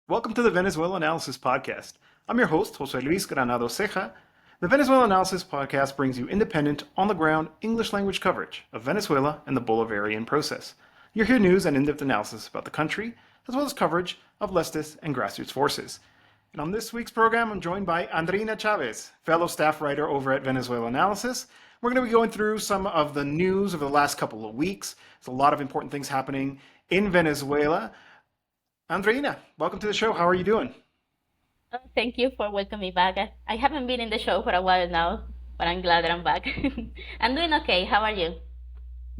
Welcome to the Venezuelanalysis podcast. I'm your host, José Luis Granados Ceja. The Venezuelanalysis podcast brings you independent, on-the-ground, English-language coverage of Venezuela and the Bolivarian process. You'll hear news and in-depth analysis about the country, as well as coverage of leftist and grassroots forces. And on this week's program, I'm joined by Andreína Chávez, fellow staff writer over at Venezuelanalysis. We're going to be going through some of the news of the last couple of weeks. There's a lot of important things happening in Venezuela. Andreína, welcome to the show. How are you doing? Oh, thank you for welcoming me back. I haven't been in the show for a while now, but I'm glad that I'm back. I'm doing okay. How are you?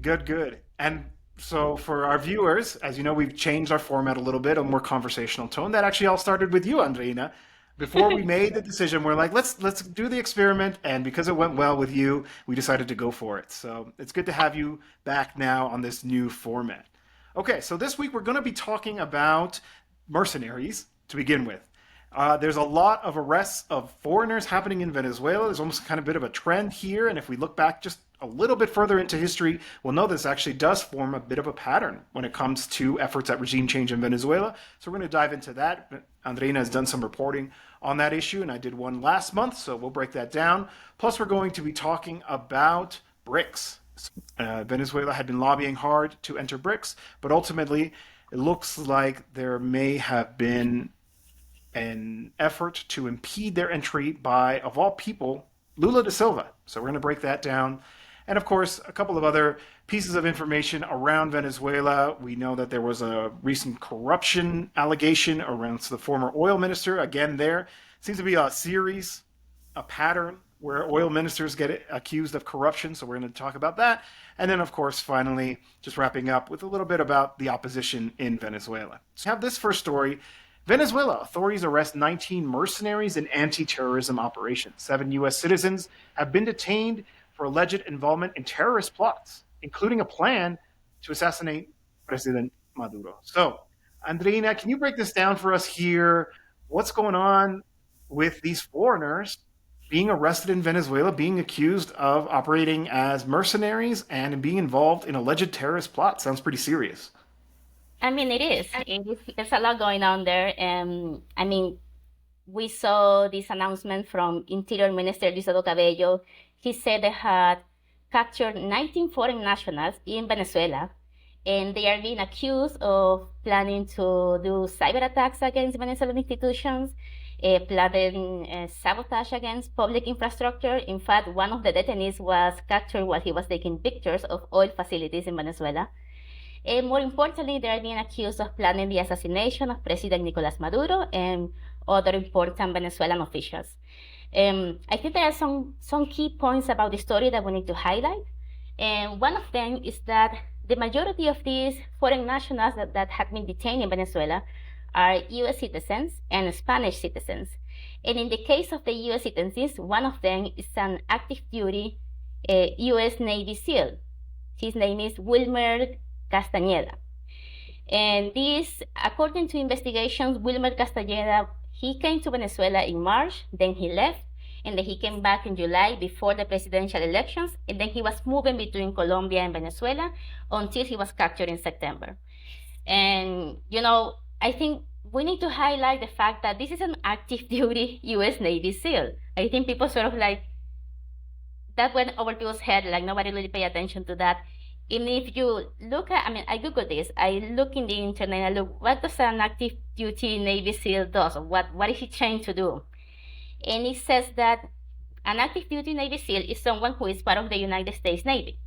Good, good. And so for our viewers, as you know, we've changed our format a little bit, a more conversational tone. That actually all started with you, Andreína. Before we made the decision, we're like, let's do the experiment, and because it went well with you, we decided to go for it. So it's good to have you back now on this new format. Okay, so this week we're going to be talking about mercenaries to begin with. There's a lot of arrests of foreigners happening in Venezuela. There's almost kind of a bit of a trend here. And if we look back just a little bit further into history, we'll know this actually does form a bit of a pattern when it comes to efforts at regime change in Venezuela. So we're going to dive into that. Andreína has done some reporting on that issue, and I did one last month, so we'll break that down. Plus, we're going to be talking about BRICS. Venezuela had been lobbying hard to enter BRICS, but ultimately it looks like there may have been an effort to impede their entry by, of all people, Lula da Silva. So we're going to break that down. And of course, a couple of other pieces of information around Venezuela. We know that there was a recent corruption allegation around the former oil minister. Again, there seems to be a series, a pattern where oil ministers get accused of corruption. So we're going to talk about that. And then, of course, finally, just wrapping up with a little bit about the opposition in Venezuela. So we have this first story. Venezuela authorities arrest 19 mercenaries in anti-terrorism operations. 7 U.S. citizens have been detained for alleged involvement in terrorist plots, including a plan to assassinate President Maduro. So, Andreína, can you break this down for us here? What's going on with these foreigners being arrested in Venezuela, being accused of operating as mercenaries and being involved in alleged terrorist plots? Sounds pretty serious. I mean, there's a lot going on there. We saw this announcement from Interior Minister Diosdado Cabello. He said they had captured 19 foreign nationals in Venezuela, and they are being accused of planning to do cyber attacks against Venezuelan institutions, planning sabotage against public infrastructure. In fact, one of the detainees was captured while he was taking pictures of oil facilities in Venezuela. And more importantly, they are being accused of planning the assassination of President Nicolas Maduro and other important Venezuelan officials. I think there are some key points about the story that we need to highlight. And one of them is that the majority of these foreign nationals that have been detained in Venezuela are U.S. citizens and Spanish citizens. And in the case of the U.S. citizens, one of them is an active duty U.S. Navy SEAL. His name is Wilmer Castañeda. And this, according to investigations, Wilmer Castañeda, he came to Venezuela in March, then he left, and then he came back in July before the presidential elections, and then he was moving between Colombia and Venezuela until he was captured in September. And, I think we need to highlight the fact that this is an active duty U.S. Navy SEAL. I think people sort of that went over people's head, nobody really paid attention to that. And if you look at, I Googled this, I look in the internet, I look, what does an active duty Navy SEAL does? What is he trained to do? And it says that an active duty Navy SEAL is someone who is part of the United States Navy.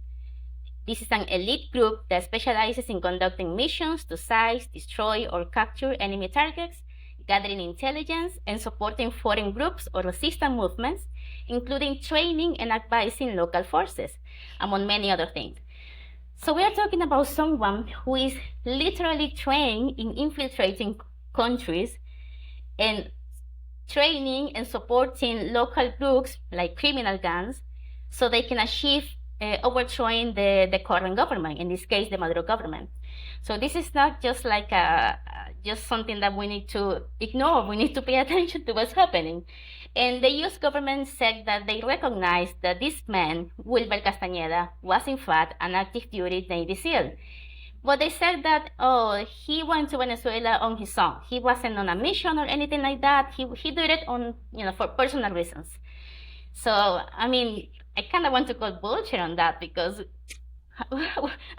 This is an elite group that specializes in conducting missions to seize, destroy, or capture enemy targets, gathering intelligence, and supporting foreign groups or resistance movements, including training and advising local forces, among many other things. So we are talking about someone who is literally trained in infiltrating countries and training and supporting local groups like criminal gangs so they can achieve overthrowing the current government, in this case, the Maduro government. So this is not just just something that we need to ignore. We need to pay attention to what's happening. And the U.S. government said that they recognized that this man, Wilber Castañeda, was in fact an active duty Navy SEAL. But they said that, oh, he went to Venezuela on his own. He wasn't on a mission or anything like that. He did it on, for personal reasons. So, I mean, I kind of want to call bullshit on that because,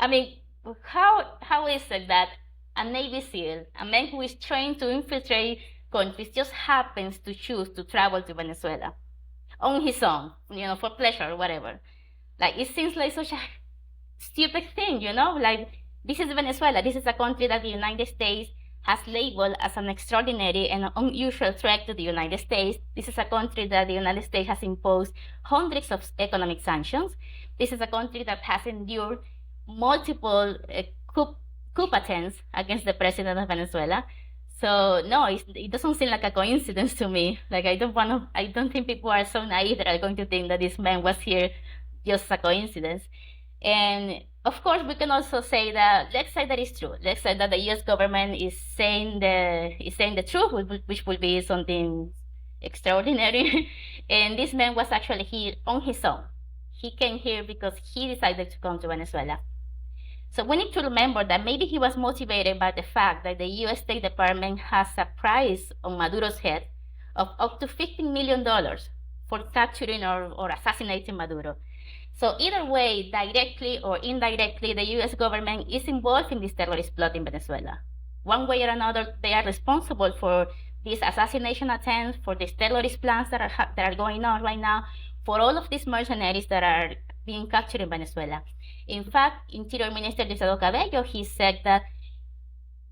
I mean, how is it that a Navy SEAL, a man who is trained to infiltrate countries, just happens to choose to travel to Venezuela on his own, for pleasure or whatever? Like, it seems like such a stupid thing, Like, this is Venezuela. This is a country that the United States has labeled as an extraordinary and unusual threat to the United States. This is a country that the United States has imposed hundreds of economic sanctions. This is a country that has endured multiple coup attempts against the president of Venezuela. So no, it doesn't seem like a coincidence to me. Like, I don't think people are so naive that are going to think that this man was here just a coincidence. And of course, we can also say that, let's say that it's true. Let's say that the U.S. government is saying the truth, which would be something extraordinary. And this man was actually here on his own. He came here because he decided to come to Venezuela. So we need to remember that maybe he was motivated by the fact that the U.S. State Department has a price on Maduro's head of up to $15 million for capturing or assassinating Maduro. So either way, directly or indirectly, the U.S. government is involved in this terrorist plot in Venezuela. One way or another, they are responsible for these assassination attempts, for these terrorist plans that are going on right now, for all of these mercenaries that are being captured in Venezuela. In fact, Interior Minister Diosdado Cabello, he said that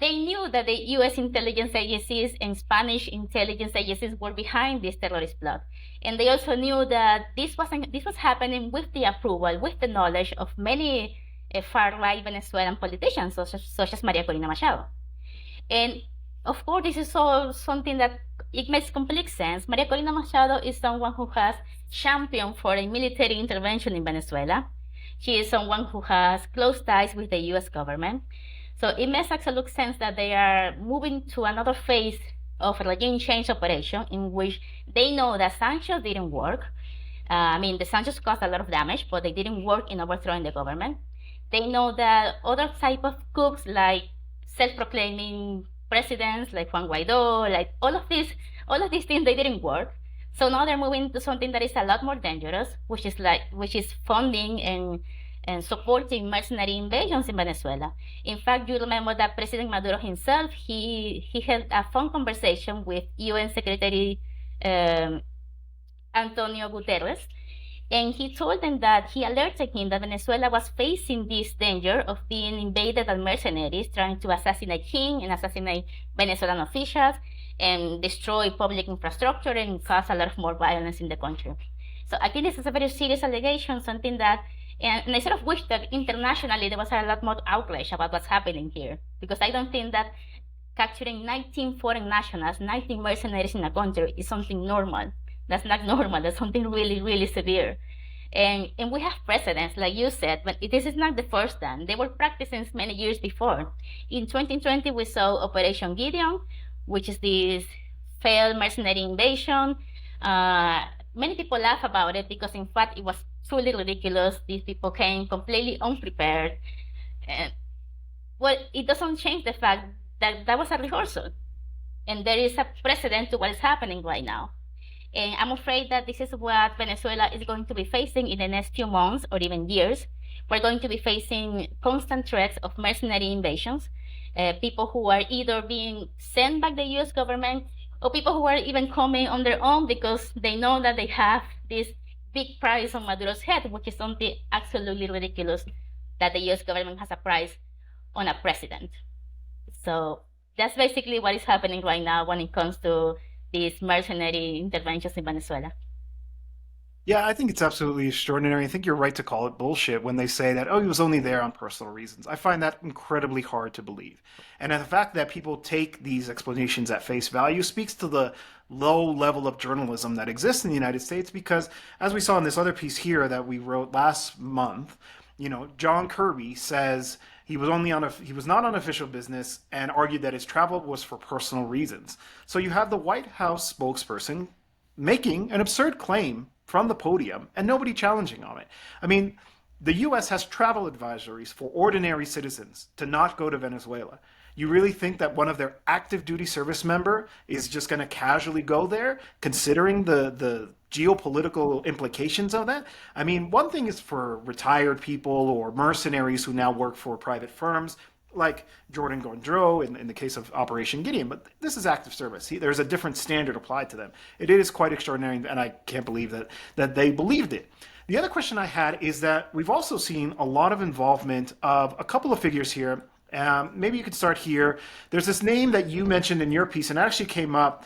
they knew that the U.S. intelligence agencies and Spanish intelligence agencies were behind this terrorist plot. And they also knew that this was happening with the approval, with the knowledge of many far-right Venezuelan politicians, such as María Corina Machado. And of course, this is all something that it makes complete sense. María Corina Machado is someone who has championed for a military intervention in Venezuela. She is someone who has close ties with the U.S. government. So it makes absolute sense that they are moving to another phase of a regime change operation in which they know that sanctions didn't work. The sanctions caused a lot of damage, but they didn't work in overthrowing the government. They know that other type of coups, like self-proclaiming presidents, like Juan Guaido, like all of these things, they didn't work. So now they're moving to something that is a lot more dangerous, which is funding and supporting mercenary invasions in Venezuela. In fact, you remember that President Maduro himself, he held a phone conversation with UN Secretary Antonio Guterres, and he told them that he alerted him that Venezuela was facing this danger of being invaded by mercenaries trying to assassinate him and assassinate Venezuelan officials and destroy public infrastructure and cause a lot of more violence in the country. So again, this is a very serious allegation, something that, and I sort of wish that internationally there was a lot more outrage about what's happening here, because I don't think that capturing 19 foreign nationals, 19 mercenaries in a country is something normal. That's not normal. That's something really, really severe. And we have precedents, like you said, but this is not the first time. They were practicing many years before. In 2020, we saw Operation Gideon, which is this failed mercenary invasion. Many people laugh about it because, in fact, it was truly ridiculous. These people came completely unprepared. Well, it doesn't change the fact that that was a rehearsal. And there is a precedent to what is happening right now. And I'm afraid that this is what Venezuela is going to be facing in the next few months or even years. We're going to be facing constant threats of mercenary invasions, people who are either being sent by the US government or people who are even coming on their own because they know that they have this big price on Maduro's head, which is something absolutely ridiculous, that the US government has a price on a president. So that's basically what is happening right now when it comes to these mercenary interventions in Venezuela. Yeah, I think it's absolutely extraordinary. I think you're right to call it bullshit when they say that, oh, he was only there on personal reasons. I find that incredibly hard to believe. And the fact that people take these explanations at face value speaks to the low level of journalism that exists in the United States because, as we saw in this other piece here that we wrote last month, John Kirby says he was not on official business and argued that his travel was for personal reasons. So you have the White House spokesperson making an absurd claim from the podium and nobody challenging on it. I mean, The US has travel advisories for ordinary citizens to not go to Venezuela. You really think that one of their active duty service member is just going to casually go there, considering the geopolitical implications of that? I mean, one thing is for retired people or mercenaries who now work for private firms, like Jordan Gondreau in the case of Operation Gideon, but this is active service. There's a different standard applied to them. It is quite extraordinary, and I can't believe that they believed it. The other question I had is that we've also seen a lot of involvement of a couple of figures here. Maybe you could start here. There's this name that you mentioned in your piece, and it actually came up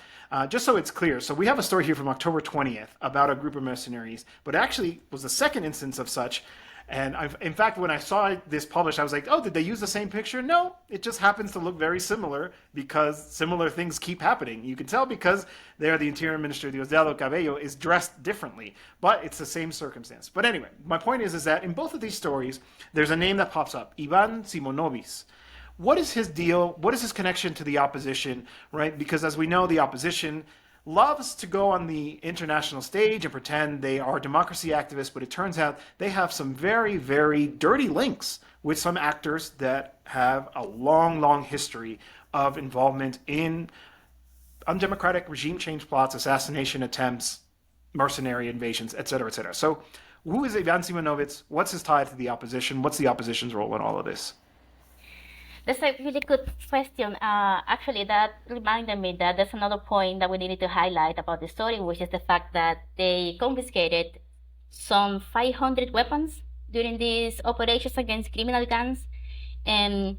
just so it's clear. So we have a story here from October 20th about a group of mercenaries, but it actually was the second instance of such. And in fact, when I saw this published, I was like, oh, did they use the same picture? No, it just happens to look very similar because similar things keep happening. You can tell because there the Interior Minister, Diosdado Cabello, is dressed differently, but it's the same circumstance. But anyway, my point is that in both of these stories, there's a name that pops up, Iván Simonovis. What is his deal? What is his connection to the opposition, right? Because as we know, the opposition loves to go on the international stage and pretend they are democracy activists, but it turns out they have some very, very dirty links with some actors that have a long, long history of involvement in undemocratic regime change plots, assassination attempts, mercenary invasions, et cetera, et cetera. So who is Iván Simonovic? What's his tie to the opposition? What's the opposition's role in all of this? That's a really good question. Actually, that reminded me that there's another point that we needed to highlight about the story, which is the fact that they confiscated some 500 weapons during these operations against criminal gangs. And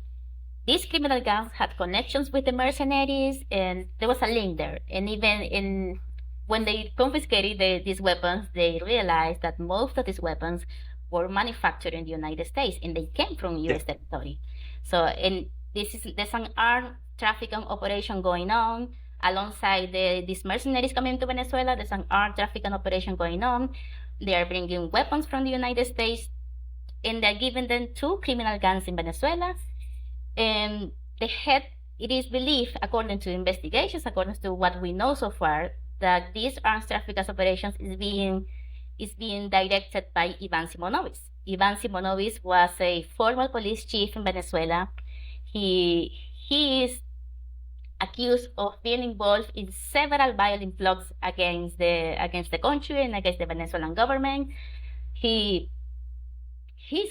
these criminal gangs had connections with the mercenaries, and there was a link there. And even when they confiscated these weapons, they realized that most of these weapons were manufactured in the United States, and they came from U.S. territory. So, there's an armed trafficking operation going on alongside these mercenaries coming to Venezuela. There's an armed trafficking operation going on. They are bringing weapons from the United States, and they're giving them to criminal gangs in Venezuela. And it is believed, according to investigations, according to what we know so far, that these armed trafficking operations is being directed by Iván Simonovis. Iván Simonovis was a former police chief in Venezuela. He is accused of being involved in several violent plots against the country and against the Venezuelan government. He's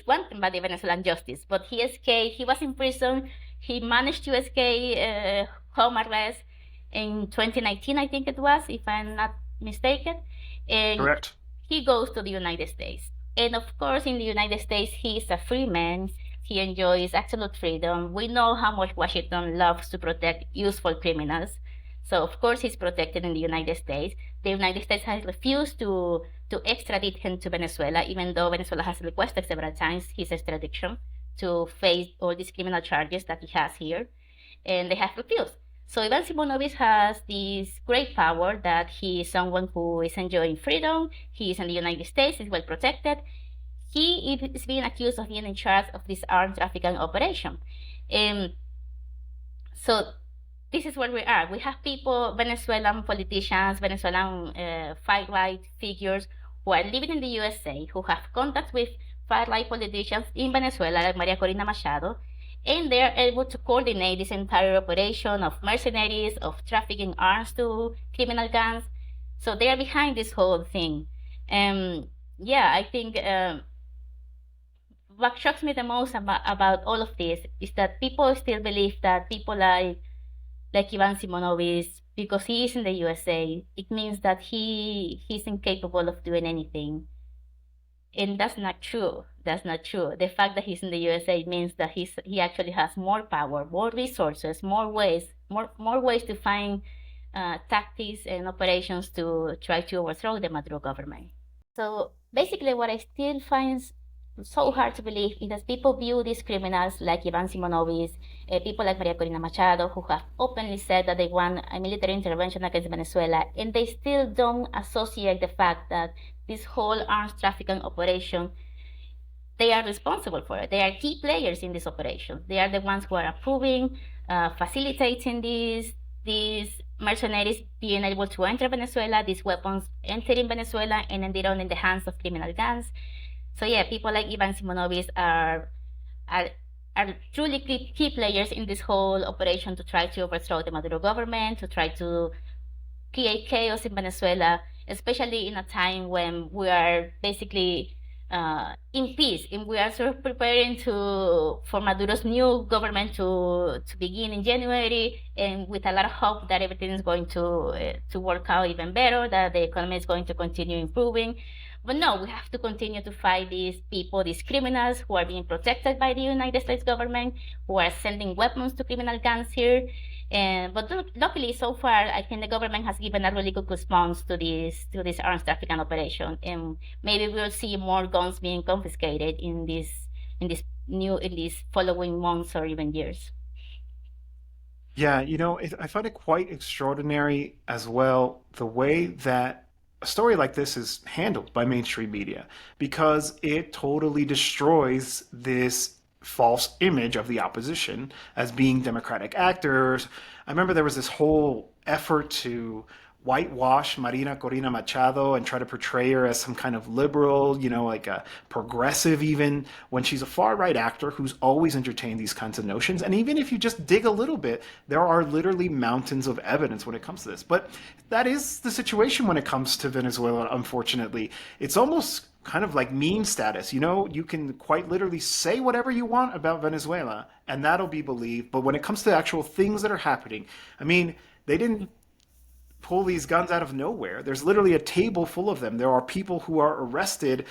wanted by the Venezuelan justice, but he escaped. He was in prison. He managed to escape home arrest in 2019, I think it was, if I'm not mistaken. And Correct. he goes to the United States. And of course, in the United States, he is a free man. He enjoys absolute freedom. We know how much Washington loves to protect useful criminals. So of course, he's protected in the United States. The United States has refused to extradite him to Venezuela, even though Venezuela has requested several times his extradition to face all these criminal charges that he has here. And they have refused. So Iván Simonovis has this great power that he is someone who is enjoying freedom. He is in the United States, is well protected. He is being accused of being in charge of this armed trafficking operation. So this is where we are. We have people, Venezuelan politicians, Venezuelan far-right figures who are living in the USA, who have contacts with far-right politicians in Venezuela, like María Corina Machado, and they're able to coordinate this entire operation of mercenaries, of trafficking arms to criminal gangs. So they are behind this whole thing. I think what shocks me the most about all of this is that people still believe that people like Iván Simonovis, because he is in the USA, it means that he's incapable of doing anything. And that's not true. That's not true. The fact that he's in the USA means that he actually has more power, more resources, more ways to find tactics and operations to try to overthrow the Maduro government. So basically, what I still find so hard to believe is that people view these criminals like Iván Simonovis, people like María Corina Machado, who have openly said that they want a military intervention against Venezuela, and they still don't associate the fact that this whole arms trafficking operation, they are responsible for it. They are key players in this operation. They are the ones who are approving, facilitating these mercenaries being able to enter Venezuela, these weapons entering Venezuela and ended up in the hands of criminal gangs. So yeah, people like Iván Simonovis are are truly key players in this whole operation to try to overthrow the Maduro government, to try to create chaos in Venezuela, especially in a time when we are basically in peace, and we are sort of preparing for Maduro's new government to begin in January, and with a lot of hope that everything is going to work out even better, that the economy is going to continue improving. But no, we have to continue to fight these people, these criminals who are being protected by the United States government, who are sending weapons to criminal gangs here. But luckily, so far, I think the government has given a really good response to this arms trafficking operation, and maybe we'll see more guns being confiscated in these following months or even years. Yeah, I find it quite extraordinary as well the way that a story like this is handled by mainstream media because it totally destroys this false image of the opposition as being democratic actors. I remember there was this whole effort to whitewash María Corina Machado and try to portray her as some kind of liberal, like a progressive even, when she's a far right actor who's always entertained these kinds of notions. And even if you just dig a little bit, there are literally mountains of evidence when it comes to this. But that is the situation when it comes to Venezuela, unfortunately. It's almost kind of like meme status. You can quite literally say whatever you want about Venezuela and that'll be believed. But when it comes to actual things that are happening, I mean, they didn't pull these guns out of nowhere. There's literally a table full of them. There are people who are arrested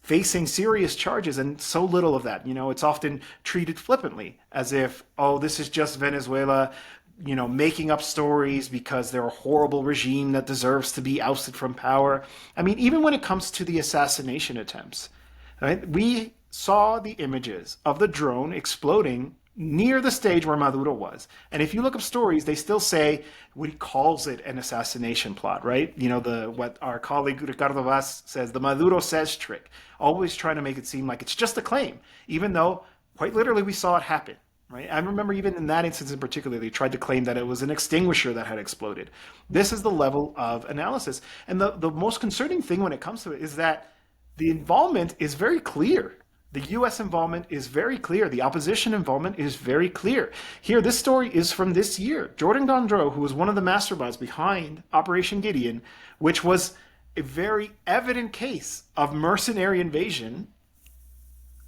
facing serious charges and so little of that. It's often treated flippantly as if, oh, this is just Venezuela, making up stories because they're a horrible regime that deserves to be ousted from power. I mean, even when it comes to the assassination attempts, right? We saw the images of the drone exploding near the stage where Maduro was. And if you look up stories, they still say what he calls it an assassination plot, right? What our colleague Ricardo Vaz says, the Maduro says trick, always trying to make it seem like it's just a claim, even though quite literally we saw it happen. Right? I remember even in that instance in particular, they tried to claim that it was an extinguisher that had exploded. This is the level of analysis. And the most concerning thing when it comes to it is that the involvement is very clear. The US involvement is very clear. The opposition involvement is very clear. Here, this story is from this year. Jordan Gondreau, who was one of the masterminds behind Operation Gideon, which was a very evident case of mercenary invasion,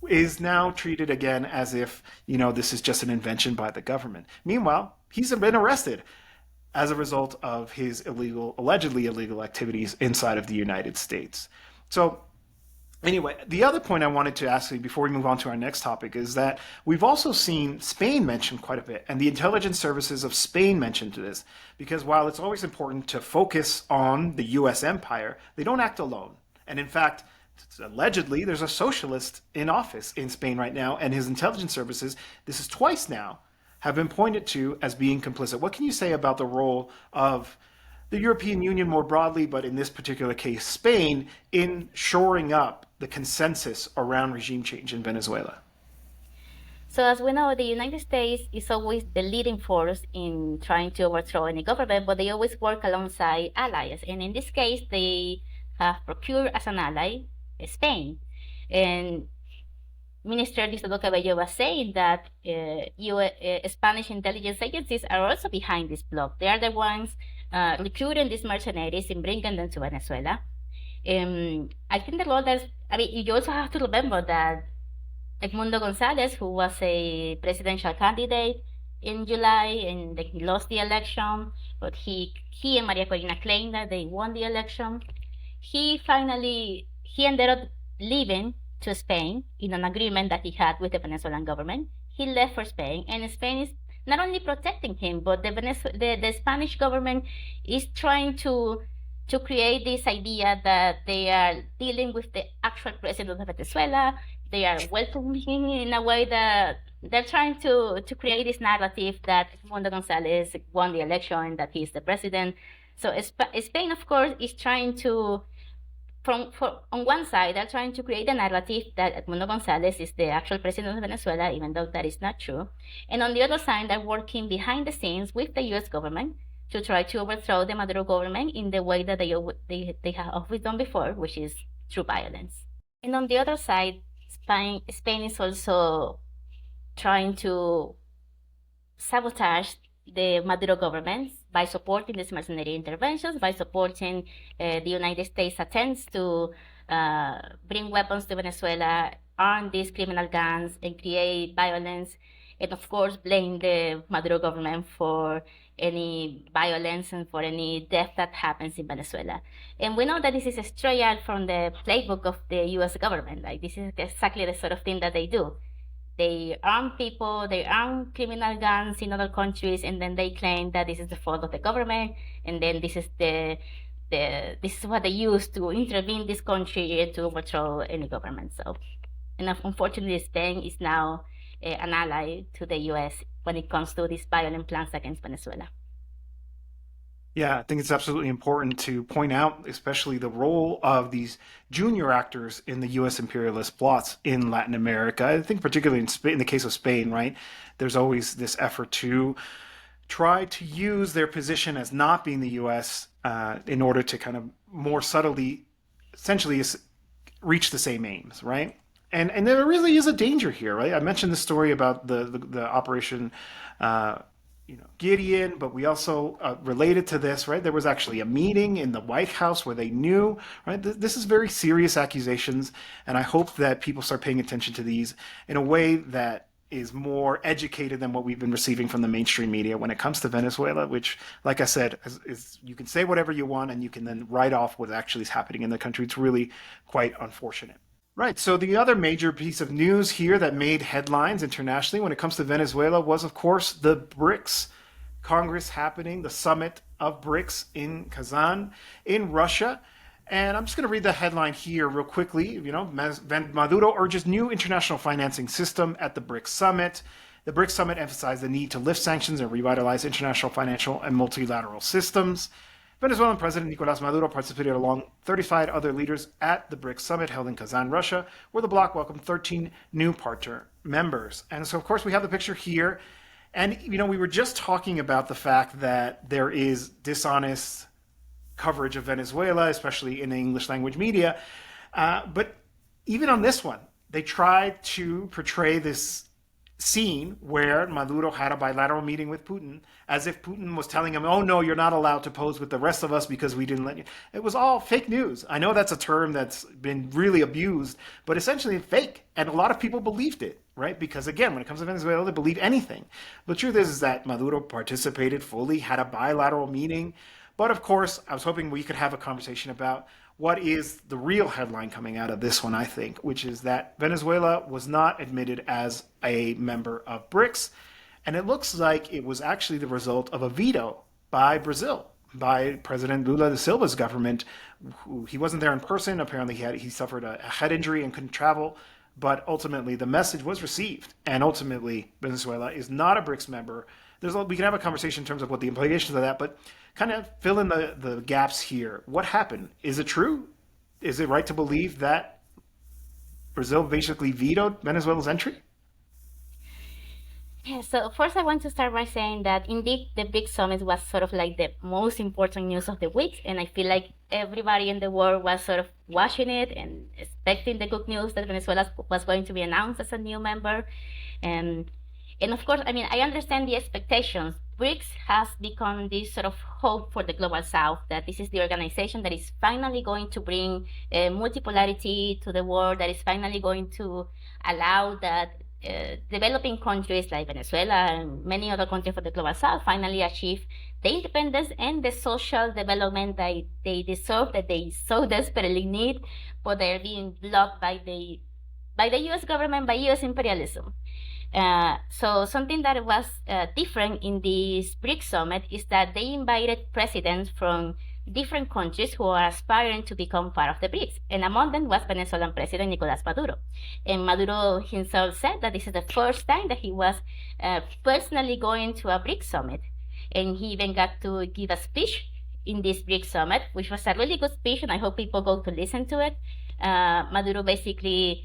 is now treated again as if, this is just an invention by the government. Meanwhile, he's been arrested as a result of his allegedly illegal activities inside of the United States. So anyway, the other point I wanted to ask you before we move on to our next topic is that we've also seen Spain mentioned quite a bit, and the intelligence services of Spain mentioned this, because while it's always important to focus on the US empire, they don't act alone. And in fact, allegedly, there's a socialist in office in Spain right now, and his intelligence services, this is twice now, have been pointed to as being complicit. What can you say about the role of the European Union more broadly, but in this particular case, Spain, in shoring up the consensus around regime change in Venezuela? So as we know, the United States is always the leading force in trying to overthrow any government, but they always work alongside allies. And in this case, they have procured as an ally Spain. And Minister Diosdado Cabello was saying that Spanish intelligence agencies are also behind this plot. They are the ones recruiting these mercenaries and bringing them to Venezuela. I think the law you also have to remember that Edmundo González, who was a presidential candidate in July, and he lost the election, but he and María Corina claimed that they won the election. He ended up leaving to Spain in an agreement that he had with the Venezuelan government. He left for Spain, and Spain is not only protecting him, but the Spanish government is trying to create this idea that they are dealing with the actual president of Venezuela. They are welcoming him in a way that they're trying to create this narrative that Edmundo González won the election and that he's the president. So Spain, of course, is trying to, on one side, they're trying to create a narrative that Edmundo González is the actual president of Venezuela, even though that is not true. And on the other side, they're working behind the scenes with the US government to try to overthrow the Maduro government in the way that they have always done before, which is through violence. And on the other side, Spain is also trying to sabotage the Maduro government by supporting these mercenary interventions, by supporting the United States attempts to bring weapons to Venezuela, arm these criminal gangs, and create violence, and of course blame the Maduro government for any violence and for any death that happens in Venezuela. And we know that this is straight out from the playbook of the US government. Like, this is exactly the sort of thing that they do. They arm people, they arm criminal gangs in other countries, and then they claim that this is the fault of the government, and then this is this is what they use to intervene in this country and to overthrow any government. So, and unfortunately, Spain is now an ally to the US when it comes to these violent plans against Venezuela. Yeah, I think it's absolutely important to point out, especially the role of these junior actors in the U.S. imperialist plots in Latin America. I think particularly in Spain, in the case of Spain, right? There's always this effort to try to use their position as not being the U.S. In order to kind of more subtly, essentially, reach the same aims, right? And there really is a danger here, right? I mentioned the story about the Operation Gideon, but we also related to this, right? There was actually a meeting in the White House where they knew, right? This is very serious accusations, and I hope that people start paying attention to these in a way that is more educated than what we've been receiving from the mainstream media when it comes to Venezuela, which, like I said, is you can say whatever you want and you can then write off what actually is happening in the country. It's really quite unfortunate. Right. So the other major piece of news here that made headlines internationally when it comes to Venezuela was, of course, the BRICS Congress happening, the summit of BRICS in Kazan, in Russia. And I'm just going to read the headline here real quickly. Maduro urges new international financing system at the BRICS summit. The BRICS summit emphasized the need to lift sanctions and revitalize international financial and multilateral systems. Venezuelan President Nicolás Maduro participated along 35 other leaders at the BRICS summit held in Kazan, Russia, where the bloc welcomed 13 new partner members. And so, of course, we have the picture here. And, we were just talking about the fact that there is dishonest coverage of Venezuela, especially in the English language media. But even on this one, they tried to portray this scene where Maduro had a bilateral meeting with Putin, as if Putin was telling him, oh no, you're not allowed to pose with the rest of us because we didn't let you. It was all fake news. I know that's a term that's been really abused, but essentially fake. And a lot of people believed it, right? Because again, when it comes to Venezuela, they believe anything. The truth is that Maduro participated fully, had a bilateral meeting. But of course, I was hoping we could have a conversation about what is the real headline coming out of this one, I think, which is that Venezuela was not admitted as a member of BRICS. And it looks like it was actually the result of a veto by Brazil, by President Lula da Silva's government. He wasn't there in person. Apparently, he suffered a head injury and couldn't travel. But ultimately, the message was received. And ultimately, Venezuela is not a BRICS member. We can have a conversation in terms of what the implications of that, but kind of fill in the gaps here. What happened? Is it true? Is it right to believe that Brazil basically vetoed Venezuela's entry? Yeah, so first I want to start by saying that indeed the BRICS summit was sort of like the most important news of the week, and I feel like everybody in the world was sort of watching it and expecting the good news that Venezuela was going to be announced as a new member. And of course, I understand the expectations. BRICS has become this sort of hope for the global south, that this is the organization that is finally going to bring multipolarity to the world, that is finally going to allow that developing countries like Venezuela and many other countries of the global south finally achieve the independence and the social development that they deserve, that they so desperately need, but they're being blocked by the US government, by US imperialism. So something that was different in this BRICS summit is that they invited presidents from different countries who are aspiring to become part of the BRICS. And among them was Venezuelan President Nicolás Maduro. And Maduro himself said that this is the first time that he was personally going to a BRICS summit. And he even got to give a speech in this BRICS summit, which was a really good speech, and I hope people go to listen to it. Maduro basically,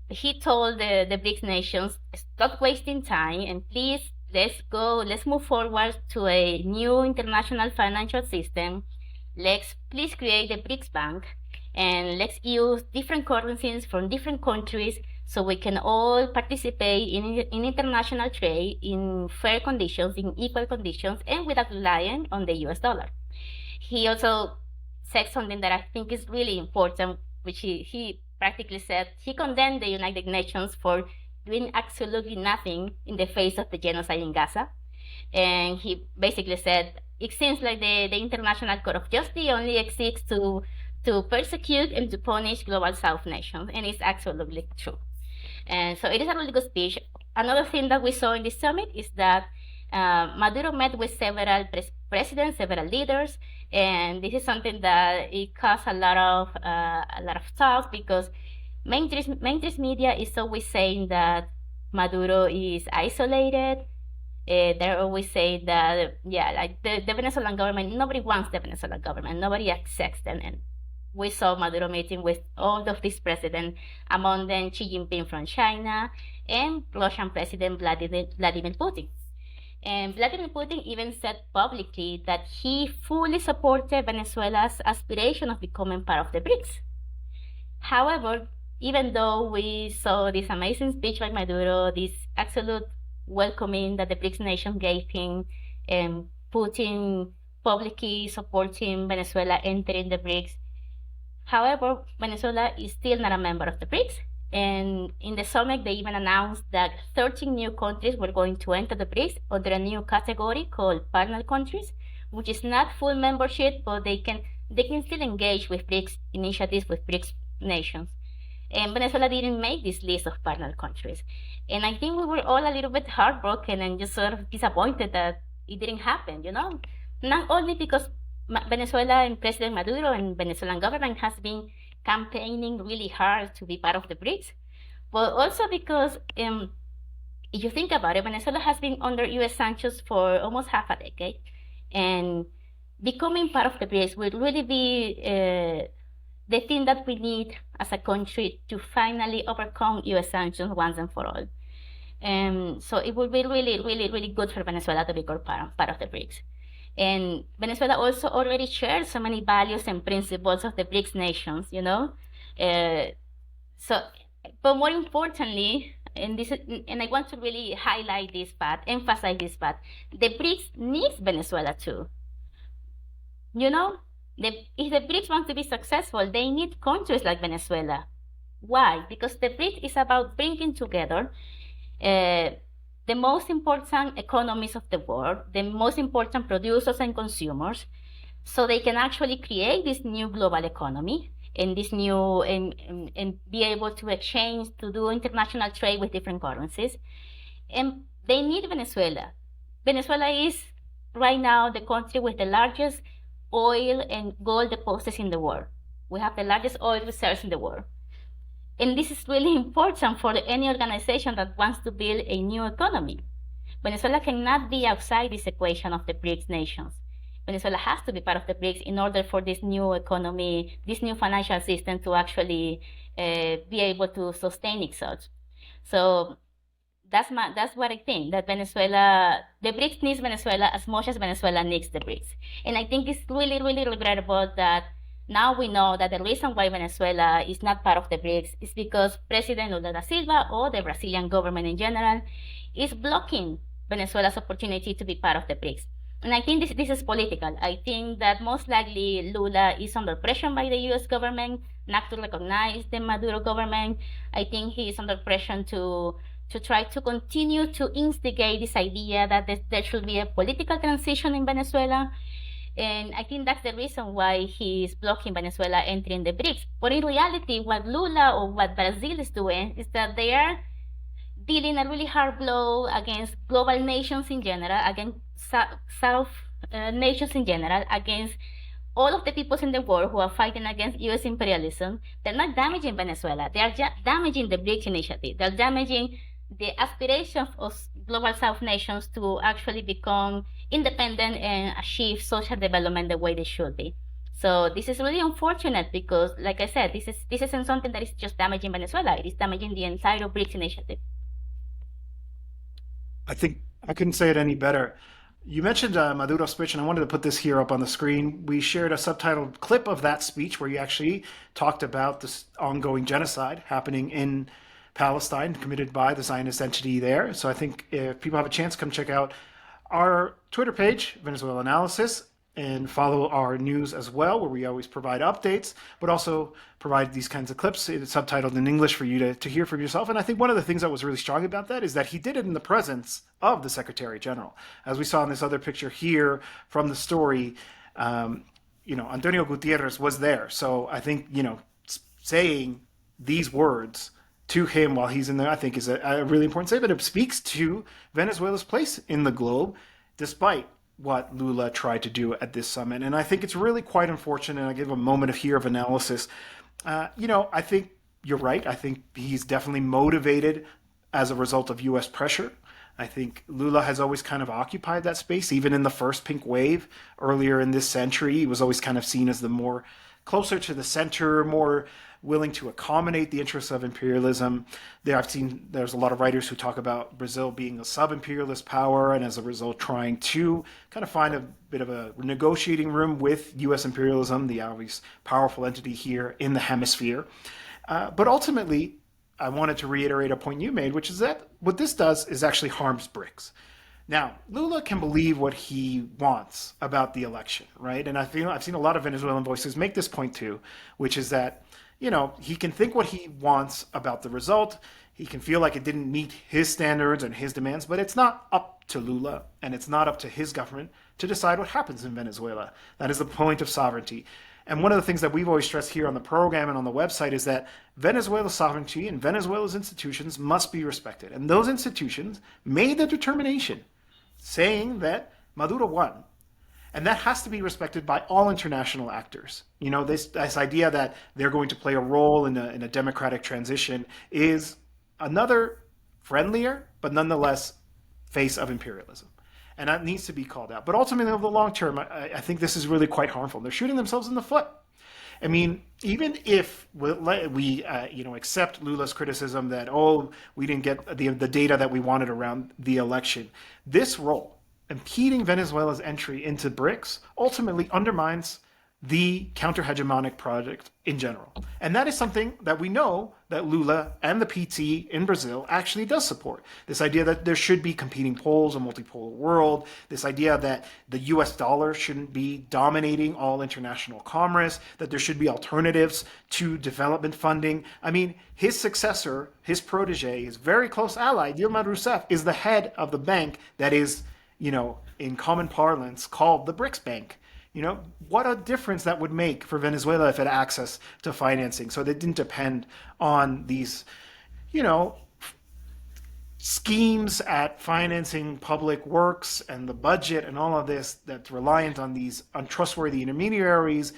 he told the BRICS nations, stop wasting time and please, let's move forward to a new international financial system. Let's please create the BRICS Bank and let's use different currencies from different countries so we can all participate in international trade in fair conditions, in equal conditions, and without relying on the US dollar. He also said something that I think is really important, which he practically said he condemned the United Nations for doing absolutely nothing in the face of the genocide in Gaza. And he basically said, it seems like the International Court of Justice only exists to persecute and to punish global South nations, and it's absolutely true. And so it is a really good speech. Another thing that we saw in this summit is that Maduro met with several presidents, several leaders, and this is something that it caused a lot of talk because mainstream media is always saying that Maduro is isolated. They're always saying that, yeah, like the Venezuelan government, nobody wants the Venezuelan government, nobody accepts them. And we saw Maduro meeting with all of these presidents, among them Xi Jinping from China and Russian President Vladimir Putin. And Vladimir Putin even said publicly that he fully supported Venezuela's aspiration of becoming part of the BRICS. However, even though we saw this amazing speech by Maduro, this absolute welcoming that the BRICS nation gave him, and Putin publicly supporting Venezuela entering the BRICS, however, Venezuela is still not a member of the BRICS. And in the summit, they even announced that 13 new countries were going to enter the BRICS under a new category called partner countries, which is not full membership, but they can still engage with BRICS initiatives with BRICS nations. And Venezuela didn't make this list of partner countries. And I think we were all a little bit heartbroken and just sort of disappointed that it didn't happen, you know? Not only because Venezuela and President Maduro and Venezuelan government has been campaigning really hard to be part of the BRICS, but also because if you think about it, Venezuela has been under US sanctions for almost half a decade, and becoming part of the BRICS will really be the thing that we need as a country to finally overcome US sanctions once and for all. So it would be really, really, really good for Venezuela to become part of the BRICS. And Venezuela also already shares so many values and principles of the BRICS nations, you know? But more importantly, and I want to really highlight this part, emphasize this part, the BRICS needs Venezuela too. You know, if the BRICS want to be successful, they need countries like Venezuela. Why? Because the BRICS is about bringing together the most important economies of the world, the most important producers and consumers, so they can actually create this new global economy and this new and be able to exchange, to do international trade with different currencies. And they need Venezuela. Venezuela is right now the country with the largest oil and gold deposits in the world. We have the largest oil reserves in the world. And this is really important for any organization that wants to build a new economy. Venezuela cannot be outside this equation of the BRICS nations. Venezuela has to be part of the BRICS in order for this new economy, this new financial system to actually be able to sustain itself. So that's what I think, that the BRICS needs Venezuela as much as Venezuela needs the BRICS. And I think it's really, really regrettable that now we know that the reason why Venezuela is not part of the BRICS is because President Lula da Silva, or the Brazilian government in general, is blocking Venezuela's opportunity to be part of the BRICS. And I think this is political. I think that most likely Lula is under pressure by the US government not to recognize the Maduro government. I think he is under pressure to try to continue to instigate this idea that there should be a political transition in Venezuela. And I think that's the reason why he is blocking Venezuela entering the BRICS. But in reality, what Lula or what Brazil is doing is that they are dealing a really hard blow against global nations in general, against South nations in general, against all of the peoples in the world who are fighting against US imperialism. They're not damaging Venezuela. They are damaging the BRICS initiative. They're damaging the aspirations of global South nations to actually become independent and achieve social development the way they should be. So this is really unfortunate because, like I said, this isn't something that is just damaging Venezuela. It is damaging the entire BRICS initiative. I think I couldn't say it any better. You mentioned Maduro's speech, and I wanted to put this here up on the screen. We shared a subtitled clip of that speech where you actually talked about this ongoing genocide happening in Palestine committed by the Zionist entity there. So I think if people have a chance, come check out our Twitter page, Venezuelanalysis, and follow our news as well, where we always provide updates, but also provide these kinds of clips. It's subtitled in English for you to hear for yourself. And I think one of the things that was really strong about that is that he did it in the presence of the Secretary General. As we saw in this other picture here from the story, Antonio Gutierrez was there. So I think, saying these words to him while he's in there, I think is a really important statement. It speaks to Venezuela's place in the globe, despite what Lula tried to do at this summit. And I think it's really quite unfortunate. And I give a moment of here of analysis. I think you're right. I think he's definitely motivated as a result of U.S. pressure. I think Lula has always kind of occupied that space, even in the first pink wave earlier in this century. He was always kind of seen as the more closer to the center, more willing to accommodate the interests of imperialism. There's a lot of writers who talk about Brazil being a sub-imperialist power, and as a result trying to kind of find a bit of a negotiating room with U.S. imperialism, the obvious powerful entity here in the hemisphere. But ultimately, I wanted to reiterate a point you made, which is that what this does is actually harms BRICS. Now, Lula can believe what he wants about the election, right? And I've seen a lot of Venezuelan voices make this point too, which is that he can think what he wants about the result. He can feel like it didn't meet his standards and his demands, but it's not up to Lula and it's not up to his government to decide what happens in Venezuela. That is the point of sovereignty. And one of the things that we've always stressed here on the program and on the website is that Venezuela's sovereignty and Venezuela's institutions must be respected. And those institutions made the determination saying that Maduro won. And that has to be respected by all international actors. This idea that they're going to play a role in a democratic transition is another friendlier, but nonetheless, face of imperialism. And that needs to be called out. But ultimately, over the long term, I think this is really quite harmful. They're shooting themselves in the foot. I mean, even if we accept Lula's criticism that, we didn't get the data that we wanted around the election, this role, impeding Venezuela's entry into BRICS, ultimately undermines the counter-hegemonic project in general. And that is something that we know that Lula and the PT in Brazil actually does support. This idea that there should be competing poles, a multipolar world, this idea that the US dollar shouldn't be dominating all international commerce, that there should be alternatives to development funding. I mean, his successor, his protege, his very close ally, Dilma Rousseff, is the head of the bank that is, in common parlance called the BRICS Bank. What a difference that would make for Venezuela if it had access to financing. So they didn't depend on these, schemes at financing public works and the budget and all of this that's reliant on these untrustworthy intermediaries,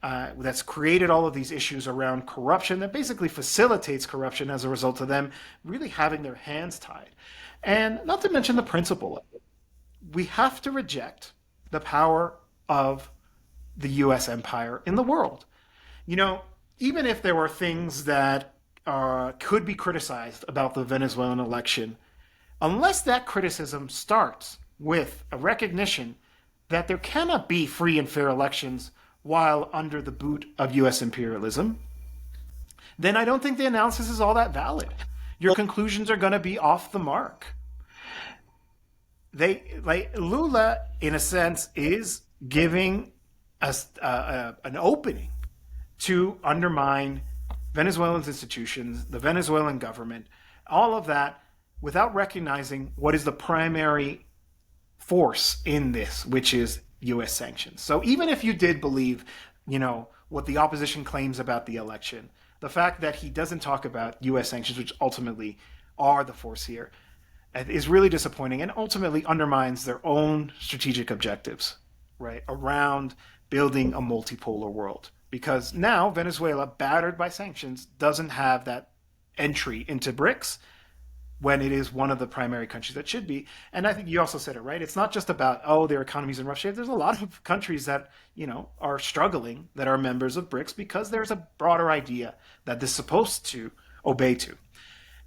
that's created all of these issues around corruption that basically facilitates corruption as a result of them really having their hands tied. And not to mention the principle of it. We have to reject the power of the US empire in the world. Even if there were things that could be criticized about the Venezuelan election, unless that criticism starts with a recognition that there cannot be free and fair elections while under the boot of US imperialism, then I don't think the analysis is all that valid. Your conclusions are going to be off the mark. Lula, in a sense, is giving us an opening to undermine Venezuelan's institutions, the Venezuelan government, all of that, without recognizing what is the primary force in this, which is U.S. sanctions. So even if you did believe, what the opposition claims about the election, the fact that he doesn't talk about U.S. sanctions, which ultimately are the force here, is really disappointing and ultimately undermines their own strategic objectives, right, around building a multipolar world. Because now Venezuela, battered by sanctions, doesn't have that entry into BRICS when it is one of the primary countries that should be. And I think you also said it, right? It's not just about, their economy's in rough shape. There's a lot of countries that, are struggling that are members of BRICS because there's a broader idea that they're supposed to obey to.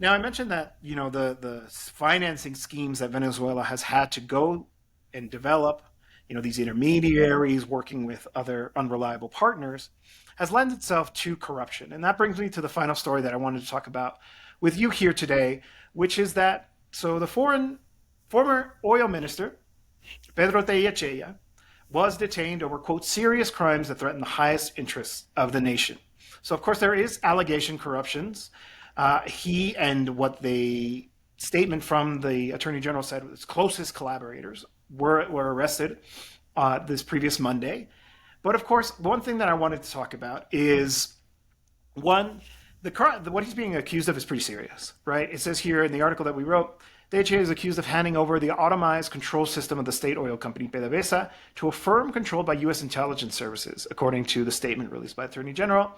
Now, I mentioned that, the financing schemes that Venezuela has had to go and develop, these intermediaries working with other unreliable partners, has lent itself to corruption. And that brings me to the final story that I wanted to talk about with you here today, which is that, so the former oil minister, Pedro Tellechea, was detained over, quote, serious crimes that threaten the highest interests of the nation. So, of course, there is allegation corruptions. He and what the statement from the Attorney General said his closest collaborators were arrested this previous Monday. But, of course, one thing that I wanted to talk about is, one, what he's being accused of is pretty serious, right? It says here in the article that we wrote, Tellechea is accused of handing over the automized control system of the state oil company PDVSA to a firm controlled by U.S. intelligence services, according to the statement released by the Attorney General.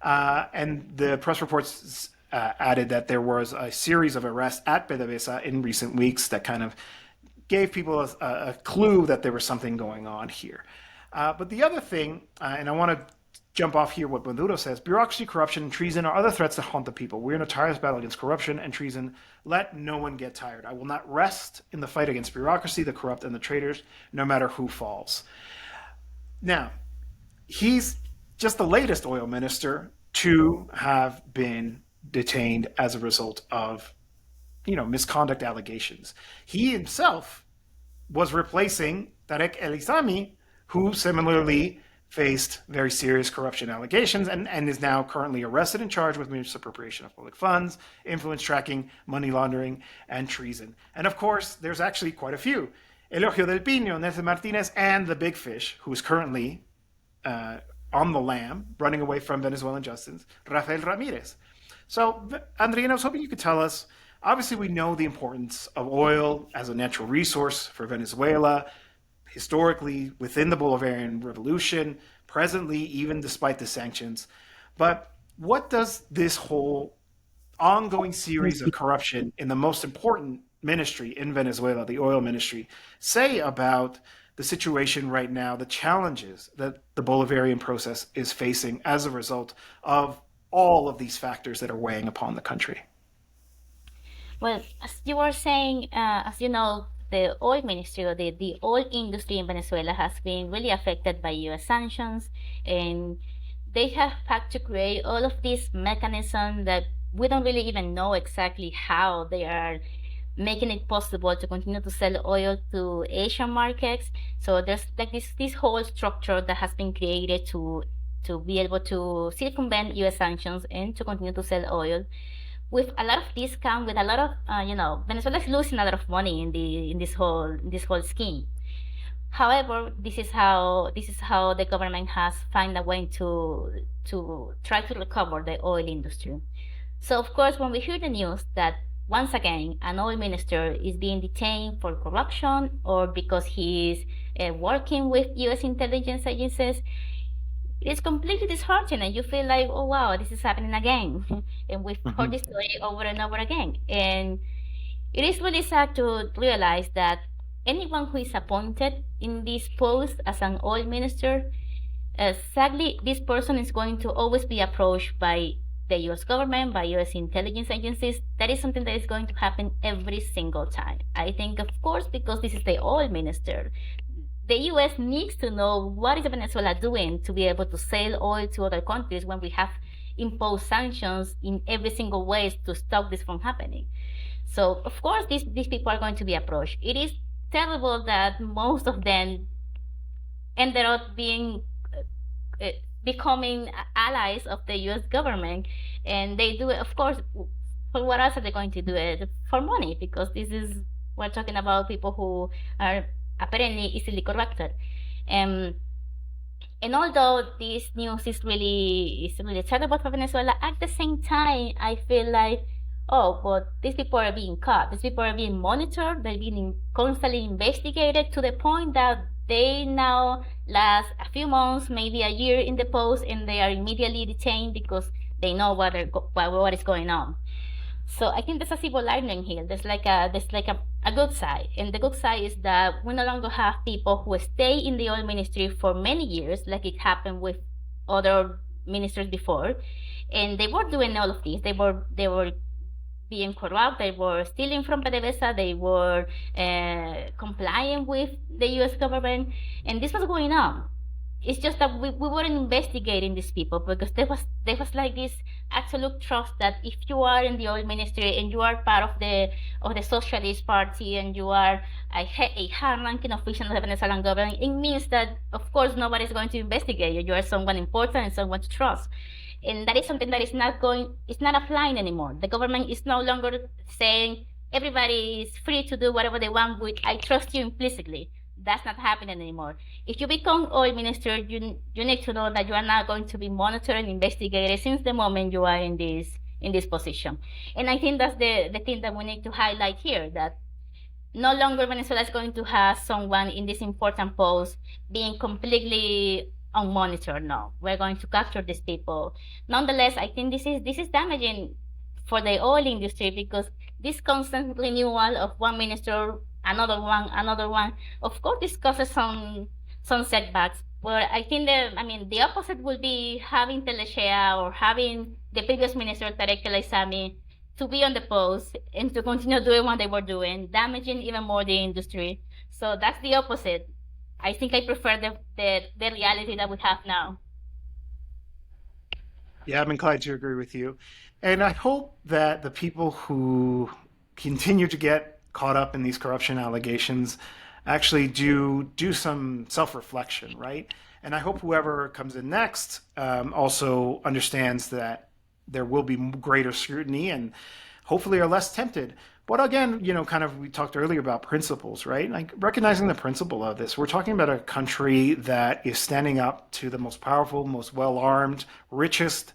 And the press reports added that there was a series of arrests at PDVSA in recent weeks that kind of gave people a clue that there was something going on here. But the other thing, and I want to jump off here what Maduro says, bureaucracy, corruption, and treason are other threats that haunt the people. We're in a tireless battle against corruption and treason. Let no one get tired. I will not rest in the fight against bureaucracy, the corrupt, and the traitors, no matter who falls. Now, he's just the latest oil minister to have been detained as a result of, misconduct allegations. He himself was replacing Tarek El Isami, who similarly faced very serious corruption allegations and is now currently arrested and charged with misappropriation of public funds, influence tracking, money laundering, and treason. And of course, there's actually quite a few. Eligio del Pino, Nelson Martinez, and the big fish, who is currently on the lam, running away from Venezuelan justice, Rafael Ramirez. So, Andreína, I was hoping you could tell us, obviously we know the importance of oil as a natural resource for Venezuela, historically within the Bolivarian Revolution, presently even despite the sanctions. But what does this whole ongoing series of corruption in the most important ministry in Venezuela, the oil ministry, say about the situation right now, the challenges that the Bolivarian process is facing as a result of all of these factors that are weighing upon the country? Well, as you were saying, as you know, the oil ministry or the oil industry in Venezuela has been really affected by US sanctions, and they have had to create all of these mechanisms that we don't really even know exactly how they are making it possible to continue to sell oil to Asian markets. So there's like this whole structure that has been created to be able to circumvent US sanctions and to continue to sell oil with a lot of discount, with a lot of Venezuela is losing a lot of money in this whole scheme. However, this is how the government has found a way to try to recover the oil industry. So of course, when we hear the news that once again an oil minister is being detained for corruption or because he's working with U.S. intelligence agencies, it is completely disheartening, and you feel like, oh wow, this is happening again. And we've heard this story over and over again. And it is really sad to realize that anyone who is appointed in this post as an oil minister, sadly, this person is going to always be approached by the US government, by US intelligence agencies. That is something that is going to happen every single time. I think, of course, because this is the oil minister, the US needs to know what is Venezuela doing to be able to sell oil to other countries when we have imposed sanctions in every single way to stop this from happening. So, of course, these people are going to be approached. It is terrible that most of them ended up becoming allies of the US government, and they do it, of course, for what else are they going to do it? For money, because we're talking about people who are apparently easily corrupted. And although this news is really terrible for Venezuela, at the same time, I feel like, oh, but these people are being caught. These people are being monitored. They're being constantly investigated to the point that they now last a few months, maybe a year in the post, and they are immediately detained because they know what is going on. So I think there's a silver lining here. There's like a good side, and the good side is that we no longer have people who stay in the oil ministry for many years, like it happened with other ministers before, and they were doing all of this. They were being corrupt, they were stealing from PDVSA, they were complying with the US government, and this was going on. It's just that we weren't investigating these people because there was like this absolute trust that if you are in the oil ministry and you are part of the Socialist Party and you are a high-ranking official of the Venezuelan government, it means that of course nobody's going to investigate you. You are someone important and someone to trust. And that is something that it's not applying anymore. The government is no longer saying everybody is free to do whatever they want with I trust you implicitly. That's not happening anymore. If you become oil minister, you need to know that you are not going to be monitored and investigated since the moment you are in this position. And I think that's the thing that we need to highlight here, that no longer Venezuela is going to have someone in this important post being completely unmonitored. No, we're going to capture these people. Nonetheless, I think this is damaging for the oil industry because this constant renewal of one minister, another one, of course, this causes some setbacks. But I think the opposite will be having Teleshea or having the previous minister Tarek El Aissami to be on the post and to continue doing what they were doing, damaging even more the industry. So that's the opposite. I think I prefer the reality that we have now. Yeah, I'm inclined to agree with you. And I hope that the people who continue to get caught up in these corruption allegations actually do some self-reflection, right? And I hope whoever comes in next also understands that there will be greater scrutiny and hopefully are less tempted. But again, kind of we talked earlier about principles, right? Like recognizing the principle of this. We're talking about a country that is standing up to the most powerful, most well-armed, richest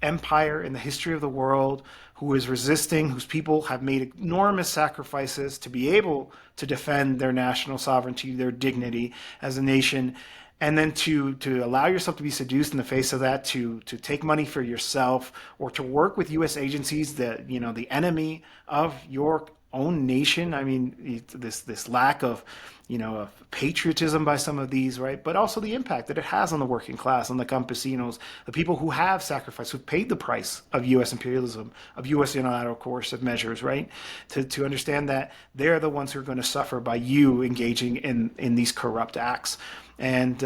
empire in the history of the world, who is resisting, whose people have made enormous sacrifices to be able to defend their national sovereignty, their dignity as a nation, and then to allow yourself to be seduced in the face of that, to take money for yourself, or to work with U.S. agencies that the enemy of your own nation. I mean, this lack of of patriotism by some of these, right? But also the impact that it has on the working class, on the campesinos, the people who have sacrificed, who've paid the price of U.S. imperialism, of U.S. unilateral coercive measures, right? To understand that they're the ones who are going to suffer by you engaging in these corrupt acts. And,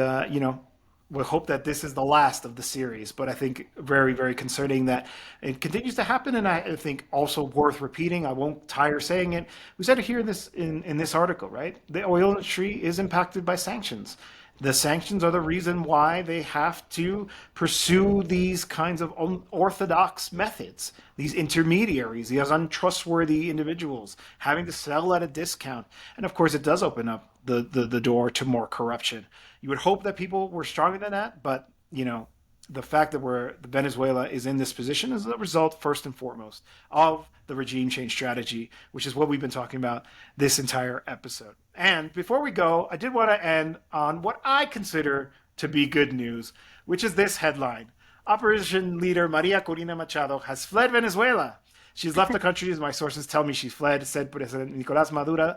we hope that this is the last of the series, but I think very, very concerning that it continues to happen. And I think also worth repeating, I won't tire saying it. We said it here in this article, right? The oil industry is impacted by sanctions. The sanctions are the reason why they have to pursue these kinds of unorthodox methods, these intermediaries, these untrustworthy individuals, having to sell at a discount. And of course, it does open up the door to more corruption. You would hope that people were stronger than that, but the fact that Venezuela is in this position is a result, first and foremost, of the regime change strategy, which is what we've been talking about this entire episode. And before we go, I did want to end on what I consider to be good news, which is this headline. Opposition leader Maria Corina Machado has fled Venezuela. She's left the country, as my sources tell me she's fled, said President Nicolás Maduro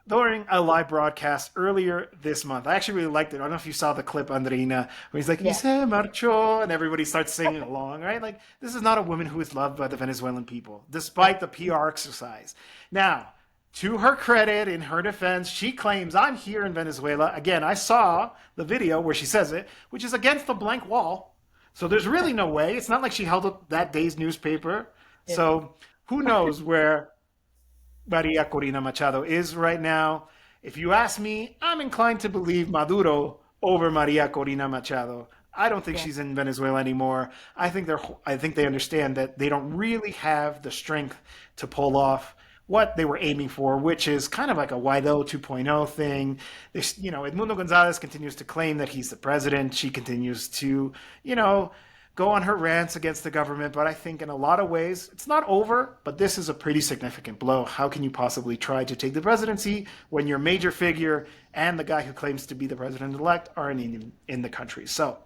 during a live broadcast earlier this month. I actually really liked it. I don't know if you saw the clip, Andreína, where he's like, "Y se marchó," and everybody starts singing along, right? Like, this is not a woman who is loved by the Venezuelan people, despite the PR exercise. Now, to her credit, in her defense, she claims, "I'm here in Venezuela." Again, I saw the video where she says it, which is against the blank wall. So there's really no way. It's not like she held up that day's newspaper. Yeah. So who knows where Maria Corina Machado is right now. If you ask me, I'm inclined to believe Maduro over Maria Corina Machado. I don't think she's in Venezuela anymore. I think they understand that they don't really have the strength to pull off what they were aiming for, which is kind of like a Guaidó 2.0 thing. Edmundo Gonzalez continues to claim that he's the president. She continues to, go on her rants against the government, but I think in a lot of ways, it's not over, but this is a pretty significant blow. How can you possibly try to take the presidency when your major figure and the guy who claims to be the president-elect aren't in the country? So,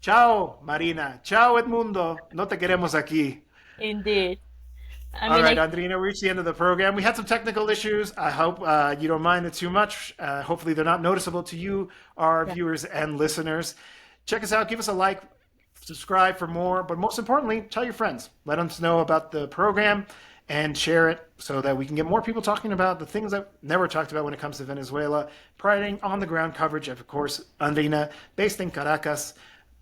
ciao, Marina. Ciao, Edmundo. No te queremos aquí. Indeed. All right, Andreína, we reached the end of the program. We had some technical issues. I hope you don't mind it too much. Hopefully they're not noticeable to you, our viewers and listeners. Check us out. Give us a like. Subscribe for more, but most importantly, tell your friends. Let them know about the program. and share it so that we can get more people talking about the things that never talked about when it comes to Venezuela, providing on the ground coverage of course, Andreína, based in Caracas,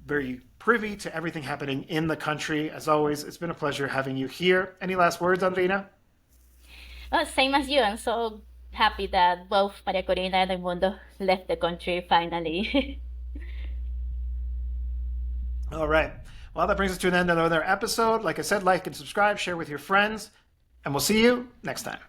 very privy to everything happening in the country. As always, it's been a pleasure having you here. Any last words, Andreína? Oh, same as you. I'm so happy that both Maria Corina and Raimundo left the country finally. All right. Well, that brings us to an end of another episode. Like I said, like and subscribe, share with your friends, and we'll see you next time.